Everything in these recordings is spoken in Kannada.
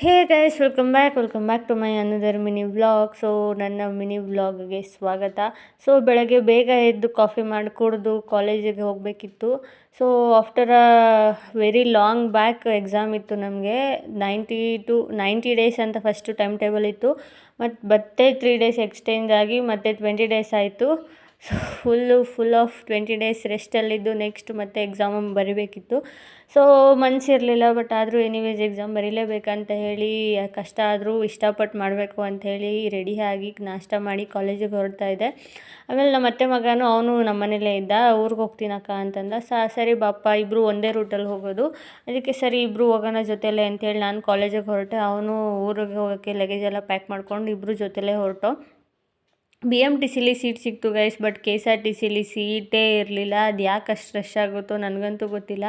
Hey guys, welcome back to my another mini vlog. So ನನ್ನ ಮಿನಿ ವ್ಲಾಗ್ಗೆ ಸ್ವಾಗತ. ಸೊ ಬೆಳಗ್ಗೆ ಬೇಗ ಎದ್ದು ಕಾಫಿ ಮಾಡಿ ಕುಡಿದು ಕಾಲೇಜಿಗೆ ಹೋಗಬೇಕಿತ್ತು. So after a very long back exam ಇತ್ತು ನಮಗೆ. 90 ಡೇಸ್ ಅಂತ ಫಸ್ಟು ಟೈಮ್ ಟೇಬಲ್ ಇತ್ತು. ಮತ್ತೆ 3 ಡೇಸ್ ಎಕ್ಸ್ಚೇಂಜ್ ಆಗಿ ಮತ್ತೆ 20 ಡೇಸ್ ಆಯಿತು. ಸೊ ಫುಲ್ ಆಫ್ 20 ಡೇಸ್ ರೆಸ್ಟಲ್ಲಿದ್ದು ನೆಕ್ಸ್ಟ್ ಮತ್ತೆ ಎಕ್ಸಾಮ್ ಬರೀಬೇಕಿತ್ತು. ಸೊ ಮನಸ್ಸಿರಲಿಲ್ಲ, ಬಟ್ ಆದರೂ ಎನಿವೇಸ್ ಎಕ್ಸಾಮ್ ಬರೀಲೇಬೇಕಂತ ಹೇಳಿ, ಕಷ್ಟ ಆದರೂ ಇಷ್ಟಪಟ್ಟು ಮಾಡಬೇಕು ಅಂಥೇಳಿ ರೆಡಿಯಾಗಿ ನಾಷ್ಟ ಮಾಡಿ ಕಾಲೇಜಿಗೆ ಹೊರಡ್ತಾ ಇದ್ದೆ. ಆಮೇಲೆ ನಮ್ಮ ಅತ್ತೆ ಮಗನೂ ಅವನು ನಮ್ಮ ಮನೇಲೇ ಇದ್ದ. ಊರಿಗೆ ಹೋಗ್ತೀನಕ್ಕ ಅಂತಂದ. ಸರಿ ಬಾಪ್ಪ, ಇಬ್ಬರು ಒಂದೇ ರೂಟಲ್ಲಿ ಹೋಗೋದು, ಅದಕ್ಕೆ ಸರಿ ಇಬ್ಬರು ಹೋಗೋಣ ಜೊತೆಲೇ ಅಂತೇಳಿ ನಾನು ಕಾಲೇಜಿಗೆ ಹೊರಟೆ. ಅವನು ಊರಿಗೆ ಹೋಗೋಕ್ಕೆ ಲಗೇಜ್ ಎಲ್ಲ ಪ್ಯಾಕ್ ಮಾಡ್ಕೊಂಡು ಇಬ್ಬರು ಜೊತೆಲೇ ಹೊರಟು. BMTCಲಿ ಸೀಟ್ ಸಿಕ್ತು ಗೈಸ್, ಬಟ್ KSRTCಲಿ ಸೀಟೇ ಇರಲಿಲ್ಲ. ಅದು ಯಾಕೆ ಅಷ್ಟು ರಶ್ ಆಗುತ್ತೋ ನನಗಂತೂ ಗೊತ್ತಿಲ್ಲ.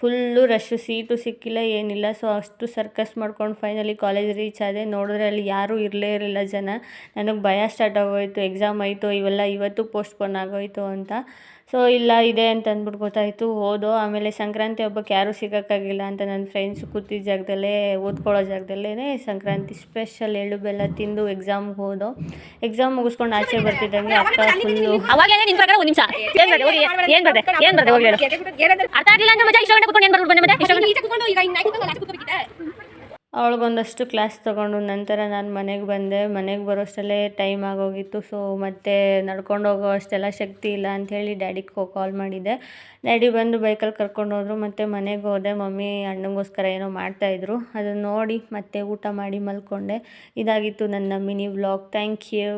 ಫುಲ್ಲು ರಶ್ಶು, ಸೀಟು ಸಿಕ್ಕಿಲ್ಲ ಏನಿಲ್ಲ. ಸೊ ಅಷ್ಟು ಸರ್ಕಸ್ ಮಾಡ್ಕೊಂಡು ಫೈನಲಿ ಕಾಲೇಜ್ ರೀಚ್ ಆದೆ. ನೋಡಿದ್ರೆ ಅಲ್ಲಿ ಯಾರೂ ಇರಲಿಲ್ಲ ಜನ. ನನಗೆ ಭಯ ಸ್ಟಾರ್ಟ್ ಆಗೋಯಿತು, ಎಕ್ಸಾಮ್ ಆಯಿತು ಇವೆಲ್ಲ ಇವತ್ತು ಪೋಸ್ಟ್ಪೋನ್ ಆಗೋಯಿತು ಅಂತ. ಸೊ ಇಲ್ಲ ಇದೆ ಅಂತ ಅಂದ್ಬಿಟ್ಟು ಗೊತ್ತಾಯಿತು. ಹೋದೋ. ಆಮೇಲೆ ಸಂಕ್ರಾಂತಿ ಹಬ್ಬಕ್ಕೆ ಯಾರೂ ಸಿಗೋಕ್ಕಾಗಿಲ್ಲ ಅಂತ ನನ್ನ ಫ್ರೆಂಡ್ಸ್ ಕೂತಿದ್ದ ಜಾಗದಲ್ಲೇ, ಓದ್ಕೊಳ್ಳೋ ಜಾಗದಲ್ಲೇ ಸಂಕ್ರಾಂತಿ ಸ್ಪೆಷಲ್ ಎಳ್ಳು ಬೆಲ್ಲ ತಿಂದು ಎಕ್ಸಾಮ್ಗೆ ಹೋದೋ. ಎಕ್ಸಾಮ್ ಮುಗಿಸ್ಕೊಂಡು ಆಚೆ ಬರ್ತಿದ್ದಂಗೆ ಅಕ್ಕ ಫುಲ್ಲು ಅವಳಿಗೊಂದಷ್ಟು ಕ್ಲಾಸ್ ತೊಗೊಂಡು ನಂತರ ನಾನು ಮನೆಗೆ ಬಂದೆ. ಮನೆಗೆ ಬರೋಷ್ಟಲ್ಲೇ ಟೈಮ್ ಆಗೋಗಿತ್ತು. ಸೊ ಮತ್ತೆ ನಡ್ಕೊಂಡು ಹೋಗೋ ಅಷ್ಟೆಲ್ಲ ಶಕ್ತಿ ಇಲ್ಲ ಅಂಥೇಳಿ ಡ್ಯಾಡಿಗೆ ಕಾಲ್ ಮಾಡಿದ್ದೆ. ಡ್ಯಾಡಿ ಬಂದು ಬೈಕಲ್ಲಿ ಕರ್ಕೊಂಡು ಹೋದರು. ಮತ್ತು ಮನೆಗೆ ಹೋದೆ. ಮಮ್ಮಿ ಅಣ್ಣಂಗೋಸ್ಕರ ಏನೋ ಮಾಡ್ತಾಯಿದ್ರು, ಅದನ್ನು ನೋಡಿ ಮತ್ತೆ ಊಟ ಮಾಡಿ ಮಲ್ಕೊಂಡೆ. ಇದಾಗಿತ್ತು ನನ್ನ ಮಿನಿ ವ್ಲಾಗ್. Thank you.